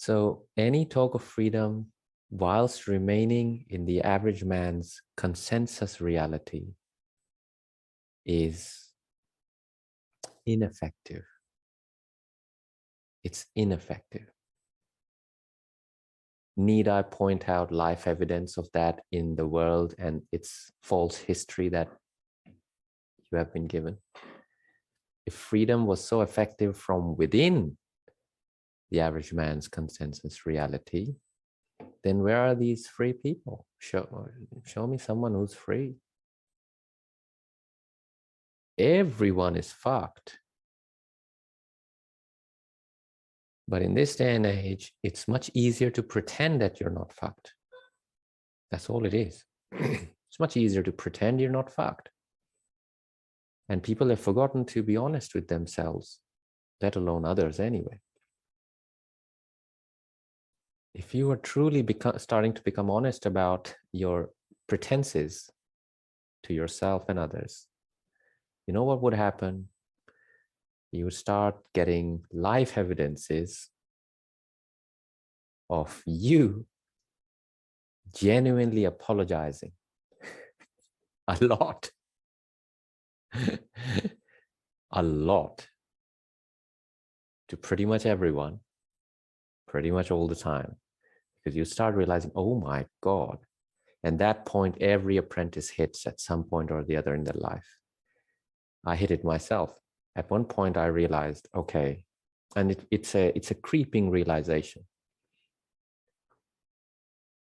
So any talk of freedom, whilst remaining in the average man's consensus reality, is ineffective. It's ineffective. Need I point out life evidence of that in the world and its false history that you have been given? If freedom was so effective from within the average man's consensus reality, then where are these free people? Show me someone who's free. Everyone is fucked. But in this day and age, it's much easier to pretend that you're not fucked. That's all it is. It's much easier to pretend you're not fucked. And people have forgotten to be honest with themselves, let alone others anyway. If you are truly starting to become honest about your pretenses to yourself and others, you know what would happen? You would start getting life evidences of you genuinely apologizing a lot. A lot to pretty much everyone, pretty much all the time, because you start realizing, oh my God. And that point, every apprentice hits at some point or the other in their life. I hit it myself. At one point I realized, okay, and it's a creeping realization.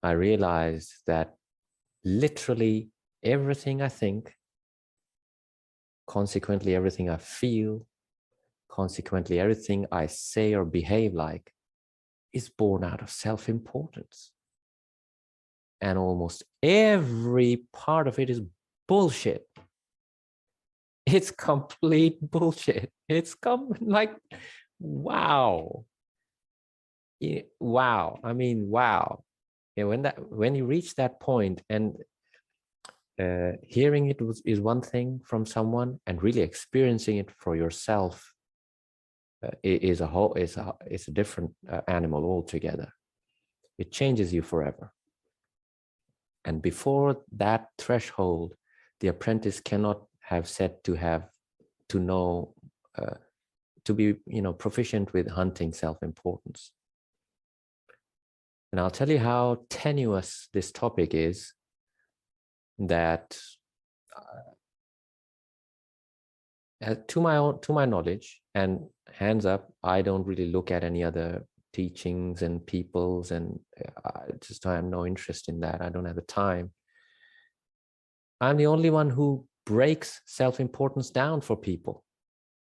I realized that literally everything I think, consequently everything I feel, consequently everything I say or behave like, is born out of self-importance. And almost every part of it is bullshit. It's complete bullshit. It's like, wow. Wow. I mean, wow. And when you reach that point, and hearing it is one thing from someone, and really experiencing it for yourself is a different animal altogether. It changes you forever. And before that threshold, the apprentice cannot have said to know, to be, proficient with hunting self-importance. And I'll tell you how tenuous this topic is, that to my knowledge, and hands up, I don't really look at any other teachings and peoples, and I have no interest in that. I don't have the time. I'm the only one who breaks self-importance down for people.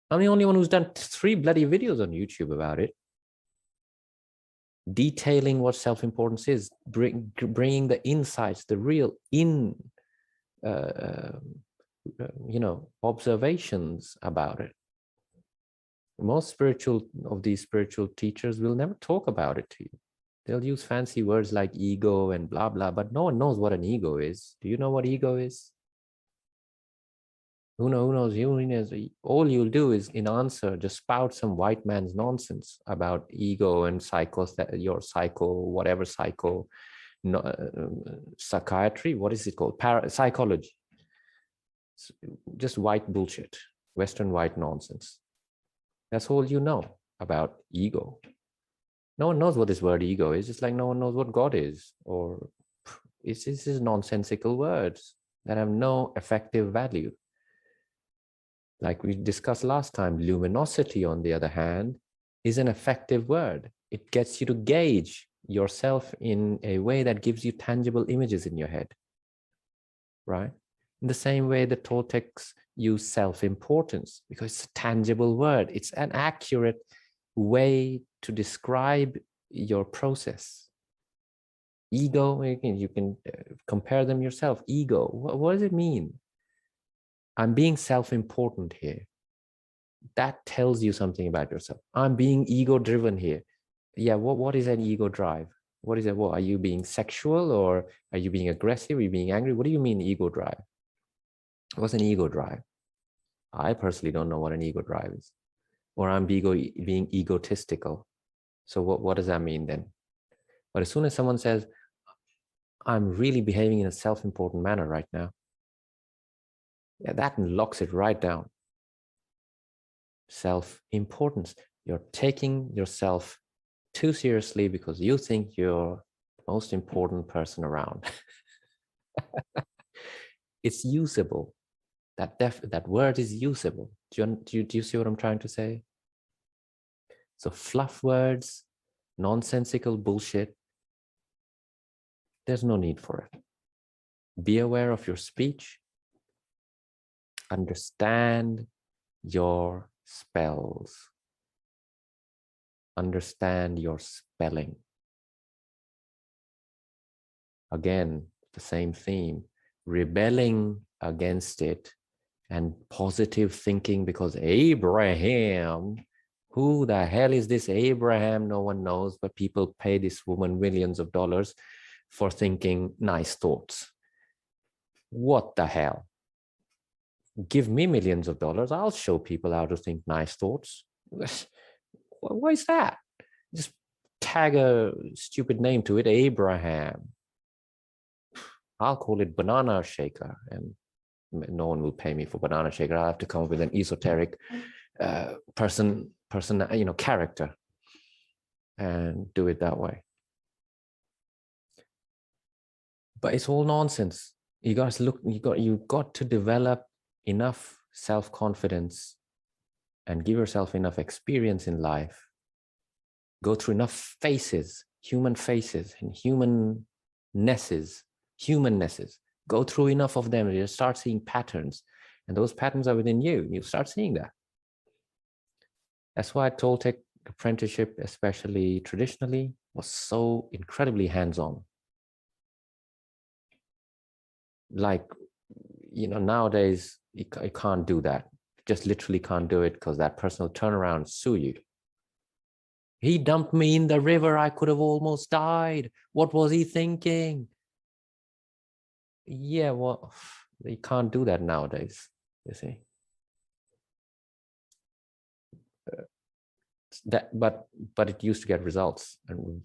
I'm the only one who's done 3 bloody videos on YouTube about it, detailing what self-importance is, bringing the insights, the real observations about it. Most of these spiritual teachers will never talk about it to you. They'll use fancy words like ego and blah, blah, but no one knows what an ego is. Do you know what ego is? Who knows? All you'll do is, in answer, just spout some white man's nonsense about ego and your whatever psychiatry, what is it called? Psychology. Just white bullshit, Western white nonsense. That's all you know about ego. No one knows what this word ego is. It's like no one knows what God is, or it's just nonsensical words that have no effective value. Like we discussed last time, luminosity, on the other hand, is an effective word. It gets you to gauge yourself in a way that gives you tangible images in your head, right? In the same way, the Toltecs use self-importance because it's a tangible word. It's an accurate way to describe your process. Ego, you can compare them yourself. Ego, what does it mean? I'm being self-important here. That tells you something about yourself. I'm being ego-driven here. Yeah, what is an ego drive? What is it? What, are you being sexual, or are you being aggressive? Are you being angry? What do you mean ego drive? What's an ego drive? I personally don't know what an ego drive is. Or I'm being egotistical. So what does that mean then? But as soon as someone says, I'm really behaving in a self-important manner right now, yeah, that locks it right down. Self-importance. You're taking yourself too seriously because you think you're the most important person around. It's usable. That word is usable. Do you see what I'm trying to say? So fluff words, nonsensical bullshit, there's no need for it. Be aware of your speech. Understand your spells. Understand your spelling. Again, the same theme, rebelling against it and positive thinking, because Abraham, who the hell is this Abraham? No one knows, but people pay this woman millions of dollars for thinking nice thoughts. What the hell? Give me millions of dollars, I'll show people how to think nice thoughts. Why is that? Just tag a stupid name to it, Abraham. I'll call it banana shaker, and no one will pay me for banana shaker. I'll have to come up with an esoteric character and do it that way. But it's all nonsense. You guys look, you got to develop enough self-confidence and give yourself enough experience in life. Go through enough faces, human faces and humannesses. Go through enough of them, you start seeing patterns, and those patterns are within you. You start seeing that. That's why Toltec apprenticeship, especially traditionally, was so incredibly hands-on. Like, nowadays you can't do that. Just literally can't do it, because that person will turn around and sue you. He dumped me in the river. I could have almost died. What was he thinking? Yeah, well, you can't do that nowadays, you see. But it used to get results, and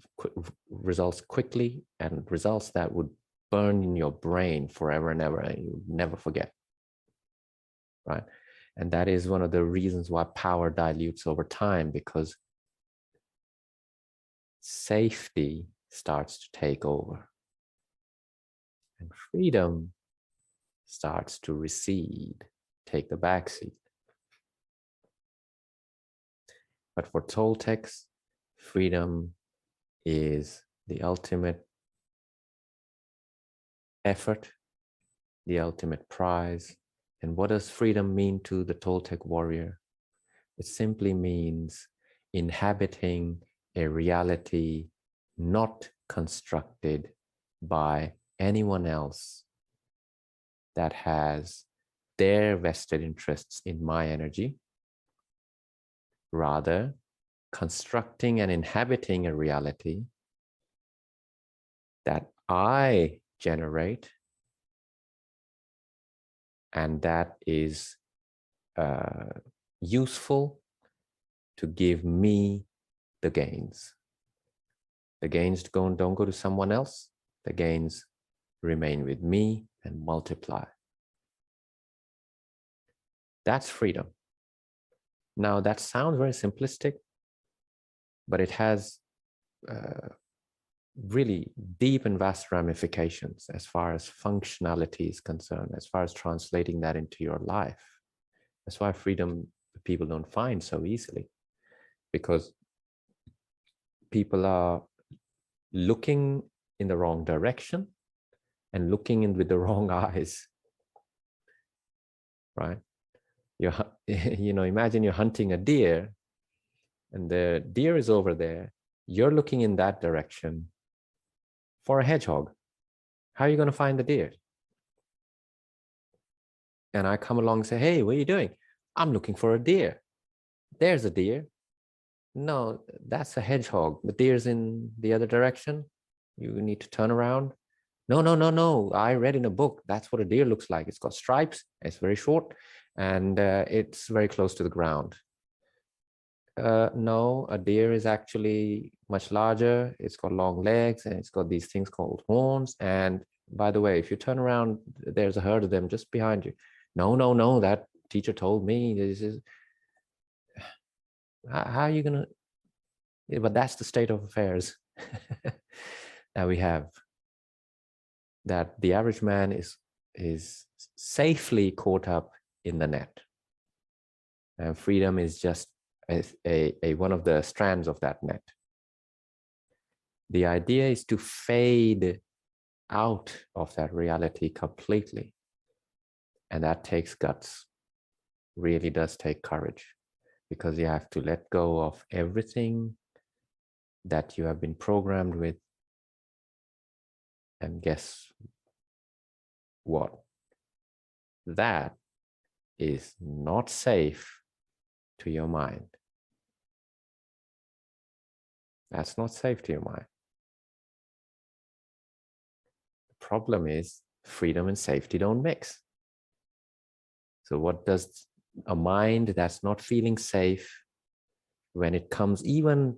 results quickly, and results that would burn in your brain forever and ever, and you never forget, right? And that is one of the reasons why power dilutes over time, because safety starts to take over and freedom starts to recede, take the backseat. But for Toltecs, freedom is the ultimate effort, the ultimate prize. And what does freedom mean to the Toltec warrior? It simply means inhabiting a reality not constructed by anyone else that has their vested interests in my energy, rather constructing and inhabiting a reality that I generate, and that is useful to give me the gains. The gains don't go to someone else. The gains remain with me and multiply. That's freedom. Now, that sounds very simplistic, but it has really deep and vast ramifications as far as functionality is concerned, as far as translating that into your life. That's why freedom people don't find so easily, because people are looking in the wrong direction and looking in with the wrong eyes, right? Imagine you're hunting a deer and the deer is over there. You're looking in that direction for a hedgehog. How are you going to find the deer? And I come along and say, hey, what are you doing? I'm looking for a deer. There's a deer. No, that's a hedgehog. The deer's in the other direction. You need to turn around. No. I read in a book, that's what a deer looks like. It's got stripes, it's very short, and it's very close to the ground. No, a deer is actually much larger. It's got long legs and it's got these things called horns. And by the way, if you turn around, there's a herd of them just behind you. No, no, no, that teacher told me this is, how are you gonna, yeah, but that's the state of affairs that we have, that the average man is safely caught up in the net. And freedom is just a one of the strands of that net. The idea is to fade out of that reality completely. And that takes guts, really does take courage, because you have to let go of everything that you have been programmed with. And guess what? That is not safe to your mind. That's not safe to your mind. The problem is freedom and safety don't mix. So what does a mind that's not feeling safe, when it comes even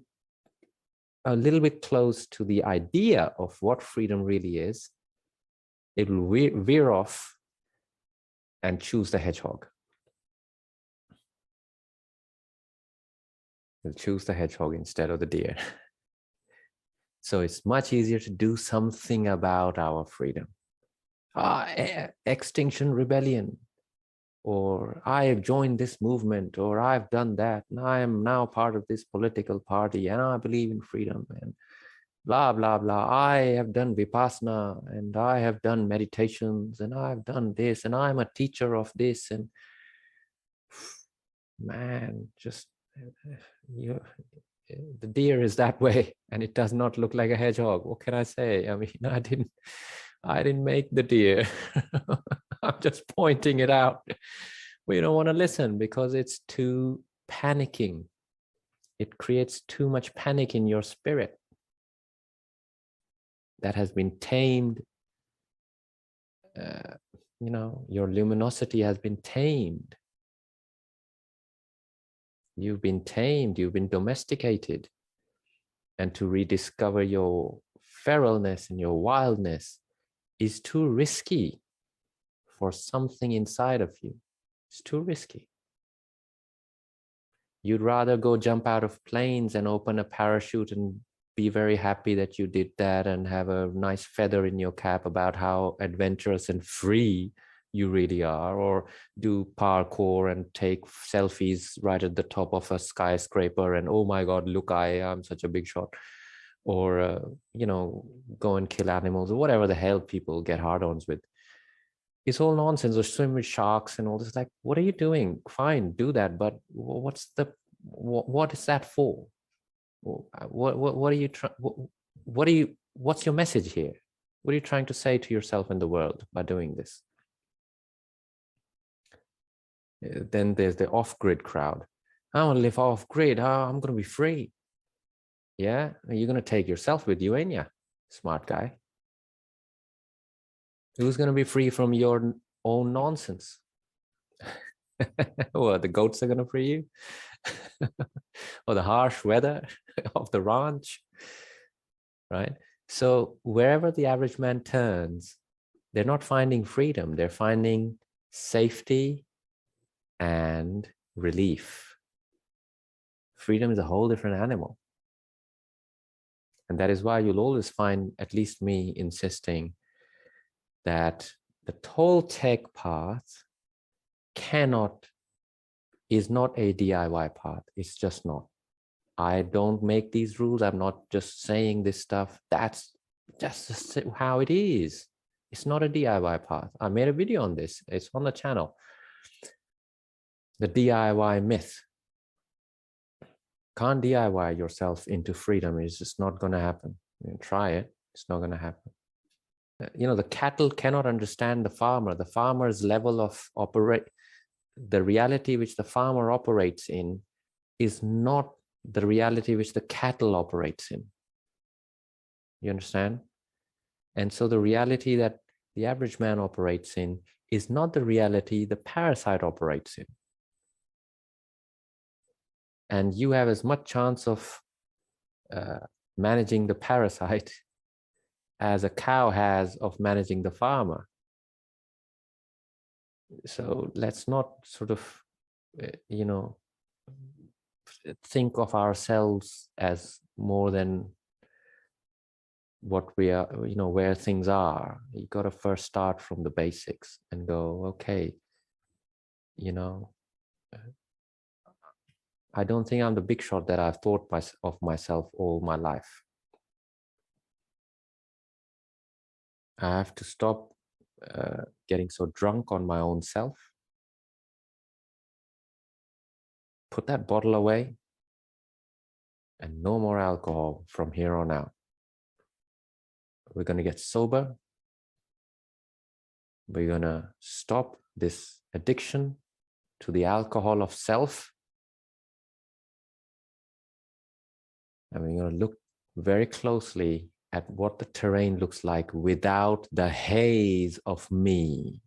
a little bit close to the idea of what freedom really is, it will veer off and choose the hedgehog. It'll choose the hedgehog instead of the deer. So it's much easier to do something about our freedom. Extinction Rebellion, or I have joined this movement, or I've done that, and I am now part of this political party, and I believe in freedom, and blah, blah, blah. I have done Vipassana, and I have done meditations, and I've done this, and I'm a teacher of this, and man, just the deer is that way, and it does not look like a hedgehog. What can I say? I mean, I didn't make the deer. I'm just pointing it out. We don't want to listen because it's too panicking. It creates too much panic in your spirit that has been tamed. Your luminosity has been tamed. You've been tamed, you've been domesticated. And to rediscover your feralness and your wildness is too risky for something inside of you. It's too risky. You'd rather go jump out of planes and open a parachute and be very happy that you did that and have a nice feather in your cap about how adventurous and free you really are, or do parkour and take selfies right at the top of a skyscraper and oh my God, look, I'm such a big shot, or go and kill animals, or whatever the hell people get hard-ons with. It's all nonsense. Or swim with sharks and all this. Like, what are you doing? Fine, do that, but what is that for? What are you trying? What's your message here? What are you trying to say to yourself and the world by doing this? Then there's the off-grid crowd. I want to live off-grid. I'm going to be free. Yeah, you're going to take yourself with you, ain't you? Smart guy. Who's going to be free from your own nonsense? Well, the goats are going to free you? Or the harsh weather of the ranch, right? So wherever the average man turns, they're not finding freedom. They're finding safety and relief. Freedom is a whole different animal. And that is why you'll always find, at least me, insisting that the Toltec path is not a DIY path. It's just not. I don't make these rules. I'm not just saying this stuff. That's just how it is. It's not a DIY path. I made a video on this. It's on the channel. The DIY myth. Can't DIY yourself into freedom. It's just not going to happen. Try it. It's not going to happen. The cattle cannot understand the farmer. The farmer's level of the reality which the farmer operates in is not the reality which the cattle operates in. You understand? And so the reality that the average man operates in is not the reality the parasite operates in. and you have as much chance of managing the parasite as a cow has of managing the farmer. So let's not sort of, think of ourselves as more than what we are, where things are. You got to first start from the basics and go, okay, I don't think I'm the big shot that I've thought of myself all my life. I have to stop getting so drunk on my own self. Put that bottle away, and no more alcohol from here on out. We're going to get sober. We're going to stop this addiction to the alcohol of self. And we're going to look very closely at what the terrain looks like without the haze of me.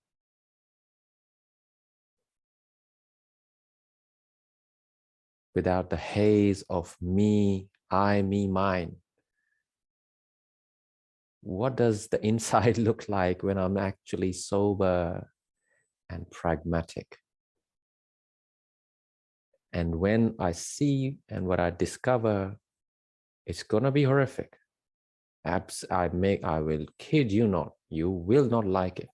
Without the haze of me, I, me, mine. What does the inside look like when I'm actually sober and pragmatic? And when I see and what I discover, it's gonna be horrific. I will kid you not, you will not like it.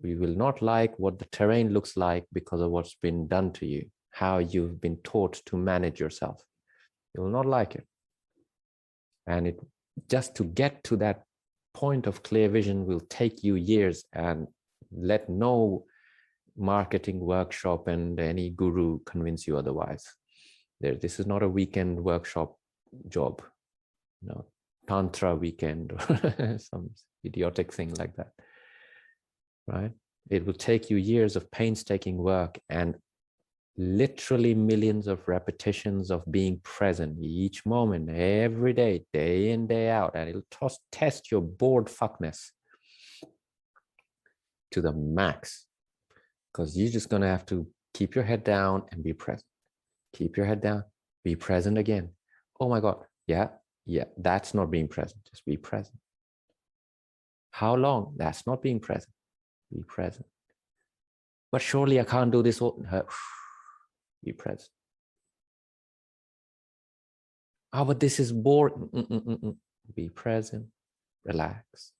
You will not like what the terrain looks like because of what's been done to you, how you've been taught to manage yourself. You will not like it. And just to get to that point of clear vision will take you years, and let no marketing workshop and any guru convince you otherwise. This is not a weekend workshop job, tantra weekend or some idiotic thing like that, right? It will take you years of painstaking work and literally millions of repetitions of being present each moment, every day, day in, day out, and it'll test your bored fuckness to the max, because you're just going to have to keep your head down and be present. Keep your head down, be present again. Oh my God, yeah, that's not being present. Just be present. How long? That's not being present. Be present. But surely I can't do this all. Be present. Oh, but this is boring. Be present. Relax.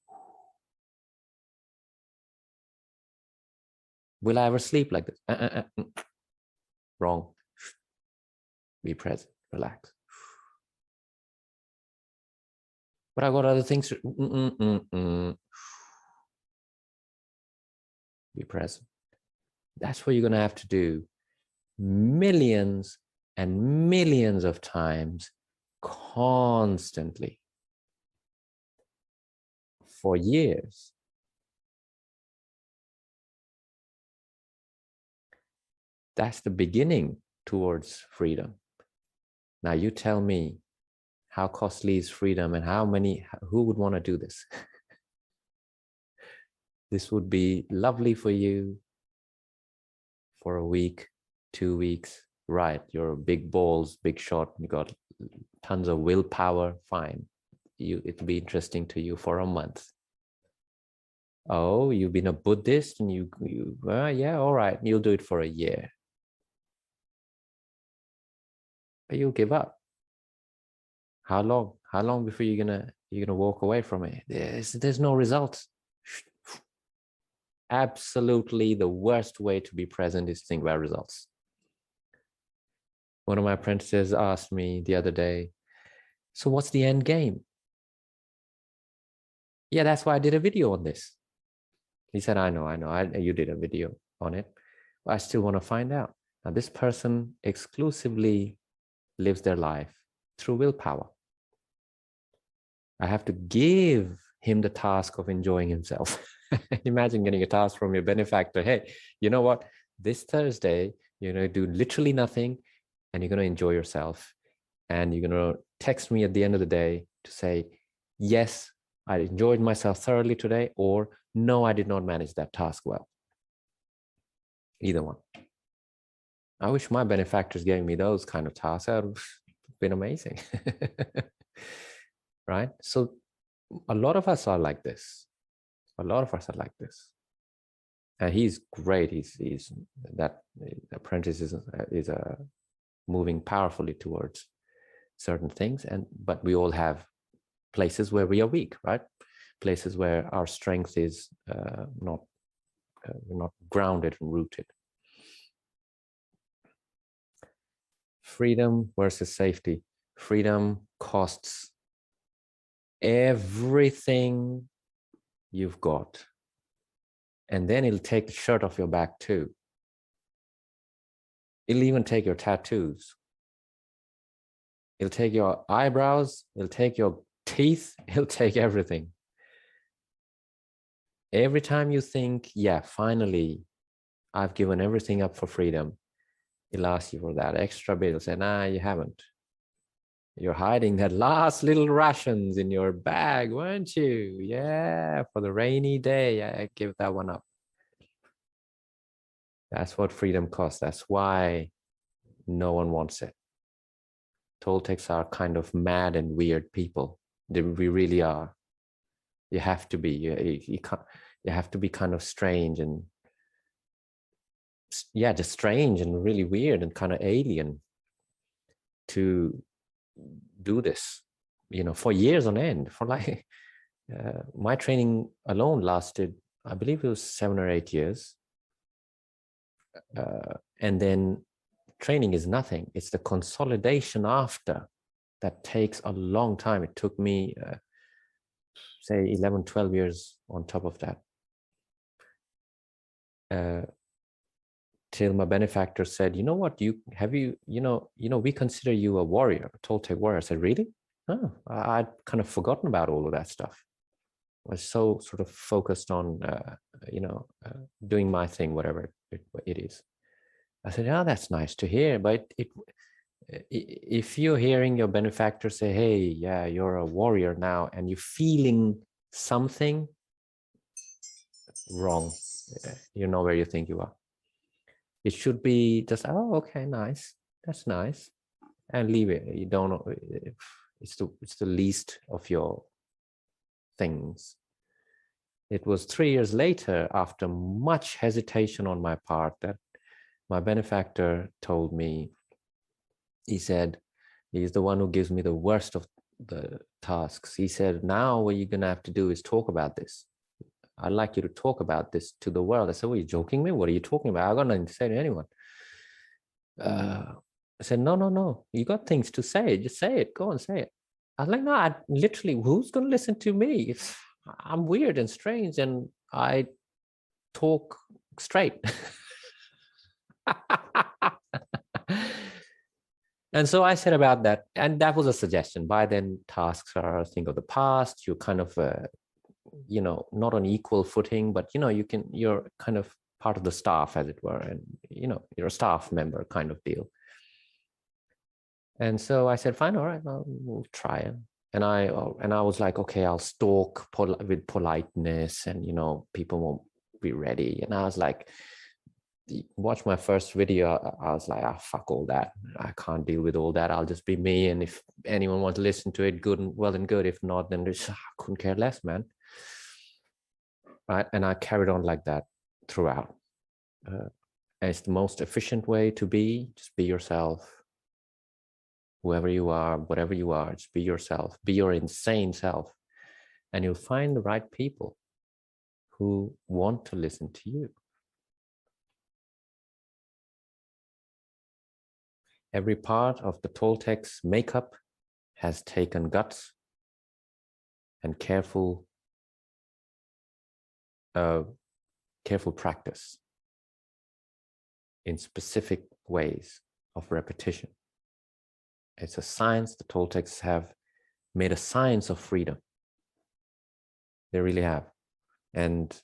Will I ever sleep like this? Wrong. Be present. Relax. But I got other things. Be present. That's what you're going to have to do millions and millions of times, constantly, for years. That's the beginning towards freedom. Now you tell me, how costly is freedom, and who would want to do this? This would be lovely for you for a week, 2 weeks, right? You're big balls, big shot, you got tons of willpower, fine. It'll be interesting to you for a month. Oh, you've been a Buddhist and yeah, all right, you'll do it for a year. But you'll give up. How long? How long before you're gonna walk away from it? There's no results. Absolutely the worst way to be present is to think about results. One of my apprentices asked me the other day, so what's the end game? Yeah, that's why I did a video on this. He said, I know, you did a video on it. But I still want to find out. Now, this person exclusively lives their life through willpower. I have to give him the task of enjoying himself. Imagine getting a task from your benefactor. Hey, you know what? This Thursday, you're going to do literally nothing and you're going to enjoy yourself. And you're going to text me at the end of the day to say, yes, I enjoyed myself thoroughly today, or no, I did not manage that task well. Either one. I wish my benefactors gave me those kind of tasks. That would have been amazing. Right? So a lot of us are like this. A lot of us are like this. And he's great. He's that apprentice is moving powerfully towards certain things. But we all have places where we are weak, right? Places where our strength is not grounded and rooted. Freedom versus safety. Freedom costs everything you've got. And then it'll take the shirt off your back too. It'll even take your tattoos. It'll take your eyebrows. It'll take your teeth. It'll take everything. Every time you think, yeah, finally, I've given everything up for freedom, it'll ask you for that extra bit. It'll say, nah, you haven't. You're hiding that last little rations in your bag, weren't you? Yeah, for the rainy day, I give that one up. That's what freedom costs. That's why no one wants it. Toltecs are kind of mad and weird people. We really are. You have to be. You can't. You have to be kind of strange and, yeah, just strange and really weird and kind of alien to do this, for years on end. For like my training alone lasted, I believe it was 7 or 8 years. And then training is nothing. It's the consolidation after that takes a long time. It took me, say, 11, 12 years on top of that. Till my benefactor said, you know what, we consider you a warrior, a Toltec warrior. I said, really? Oh, I'd kind of forgotten about all of that stuff. I was so sort of focused on, doing my thing, whatever it is. I said, oh, that's nice to hear. But if you're hearing your benefactor say, hey, yeah, you're a warrior now, and you're feeling something wrong, you know where you think you are. It should be just, oh, okay, nice. That's nice. And leave it. You don't know. It's the least of your things. It was 3 years later, after much hesitation on my part, that my benefactor told me, he said, he's the one who gives me the worst of the tasks. He said, now what you're going to have to do is talk about this. I'd like you to talk about this to the world. I said, well, are you joking me? What are you talking about? I've got nothing to say to anyone. I said, no. You got things to say. Just say it. Go and say it. I was like, no, literally, who's going to listen to me? I'm weird and strange and I talk straight. And so I said about that. And that was a suggestion. By then, tasks are a thing of the past. You're kind of not on equal footing, but you're kind of part of the staff, as it were, and you're a staff member kind of deal. And so I said, fine, all right, we'll try it. And I was like, okay, I'll stalk with politeness, and people won't be ready. And I was like, watch my first video. I was like, fuck all that. I can't deal with all that. I'll just be me. And if anyone wants to listen to it, good and well and good. If not, then I couldn't care less, man. Right. And I carried on like that throughout. And it's the most efficient way to be. Just be yourself. Whoever you are, whatever you are, just be yourself. Be your insane self. And you'll find the right people who want to listen to you. Every part of the Toltec's makeup has taken guts and careful practice in specific ways of repetition. It's a science. The Toltecs have made a science of freedom. They really have. And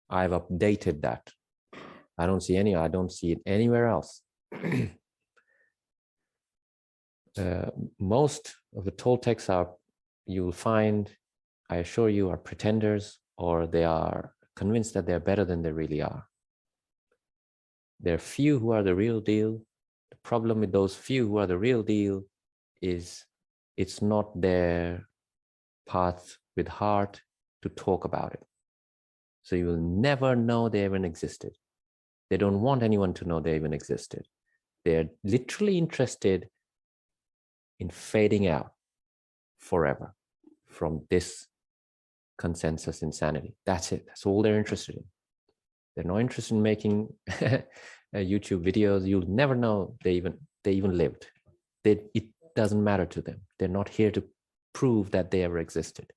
I've updated that. I don't see it anywhere else. Most of the Toltecs you'll find, I assure you, are pretenders, or they are convinced that they're better than they really are. There are few who are the real deal. The problem with those few who are the real deal is it's not their path with heart to talk about it. So you will never know they even existed. They don't want anyone to know they even existed. They're literally interested in fading out forever from this consensus insanity. That's it. That's all they're interested in. They're not interested in making YouTube videos. You'll never know they even lived. It doesn't matter to them. They're not here to prove that they ever existed.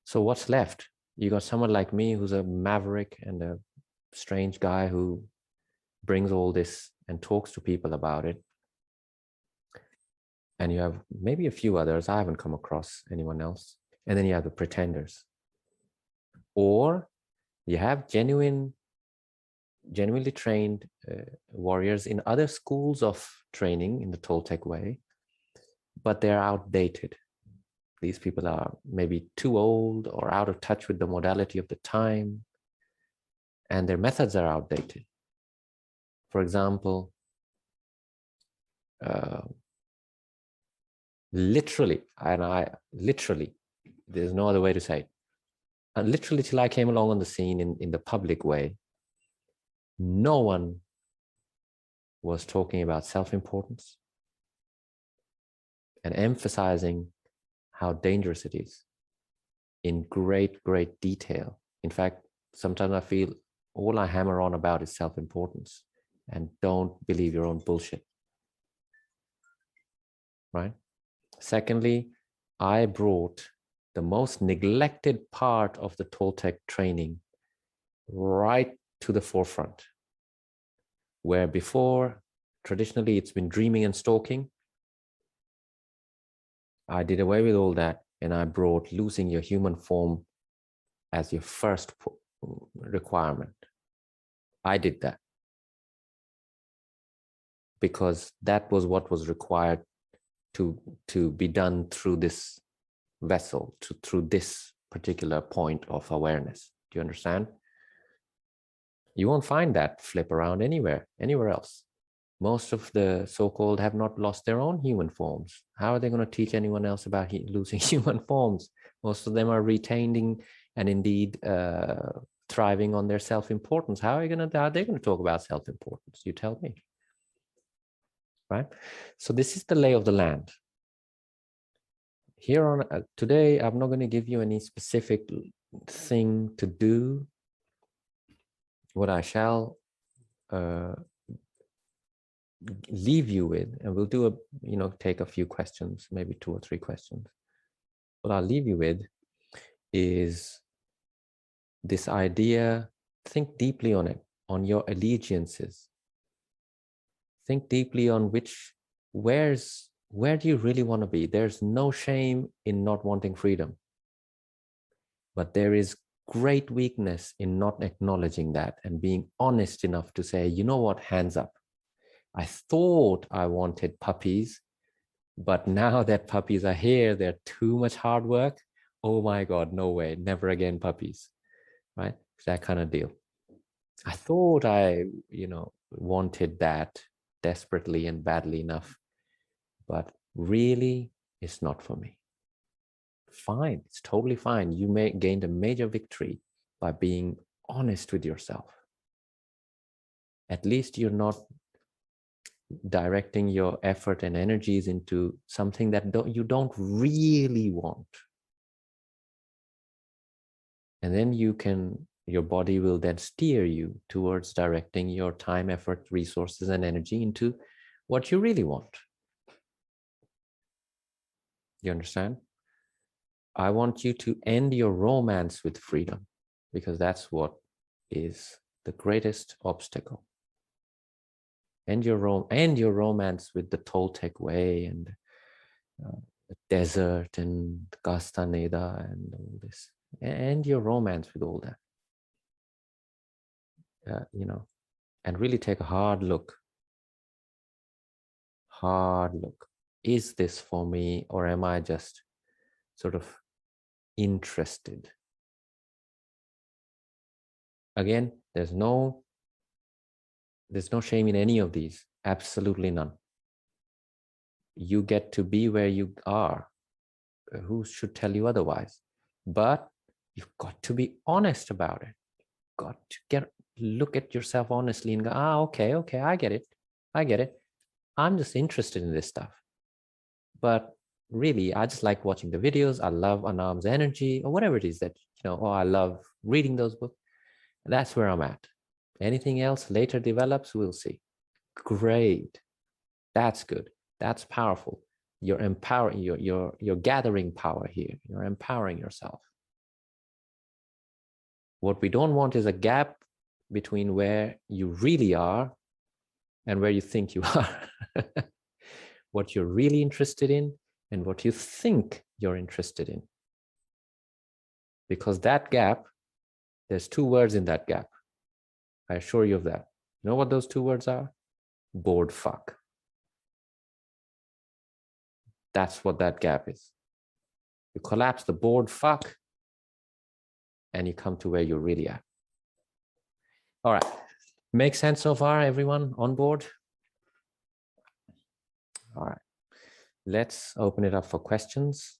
So what's left? You got someone like me who's a maverick and a strange guy who brings all this and talks to people about it. And you have maybe a few others. I haven't come across anyone else. And then you have the pretenders. Or you have genuinely trained warriors in other schools of training in the Toltec way, but they're outdated. These people are maybe too old or out of touch with the modality of the time, and their methods are outdated. For example, literally, there's no other way to say it. And literally till I came along on the scene in the public way, no one was talking about self-importance and emphasizing how dangerous it is in great, great detail. In fact, sometimes I feel all I hammer on about is self-importance, and don't believe your own bullshit, right? Secondly, I brought the most neglected part of the Toltec training right to the forefront, where before, traditionally, it's been dreaming and stalking. I did away with all that, and I brought losing your human form as your first requirement. I did that because that was what was required to be done through this vessel, through this particular point of awareness. Do you understand? You won't find that flip around anywhere else. Most of the so-called have not lost their own human forms. How are they going to teach anyone else about losing human forms? Most of them are retaining and indeed thriving on their self-importance. How are they going to talk about self-importance? You tell me, right? So this is the lay of the land. Here on today, I'm not going to give you any specific thing to do. What I shall leave you with, and we'll do take a few questions, maybe 2 or 3 questions. What I'll leave you with is this idea. Think deeply on it, on your allegiances. Think deeply on where do you really want to be? There's no shame in not wanting freedom, but there is great weakness in not acknowledging that and being honest enough to say, you know what, hands up. I thought I wanted puppies, but now that puppies are here, they're too much hard work. Oh my God, no way, never again puppies, right? That kind of deal. I thought I, wanted that desperately and badly enough, but really it's not for me. Fine, it's totally fine. You may gained a major victory by being honest with yourself. At least you're not directing your effort and energies into something that you don't really want. And then your body will then steer you towards directing your time, effort, resources, and energy into what you really want. You understand? I want you to end your romance with freedom, because that's what is the greatest obstacle. End your romance with the Toltec way and the desert and Castaneda and all this. End your romance with all that. And really take a hard look. Is this for me, or am I just sort of interested? Again, there's no There's no shame in any of these. Absolutely none. You get to be where you are. Who should tell you otherwise? But you've got to be honest about it. Got to look at yourself honestly and go, okay, I get it. I'm just interested in this stuff. But really, I just like watching the videos. I love Anaam's energy, or whatever it is that, I love reading those books. That's where I'm at. Anything else later develops, we'll see. Great. That's good. That's powerful. You're empowering, you're gathering power here. You're empowering yourself. What we don't want is a gap between where you really are and where you think you are. What you're really interested in and what you think you're interested in. Because that gap, there's two words in that gap. I assure you of that. You know what those two words are? Bored fuck. That's what that gap is. You collapse the bored fuck and you come to where you're really at. All right. Make sense so far, everyone on board? All right. Let's open it up for questions.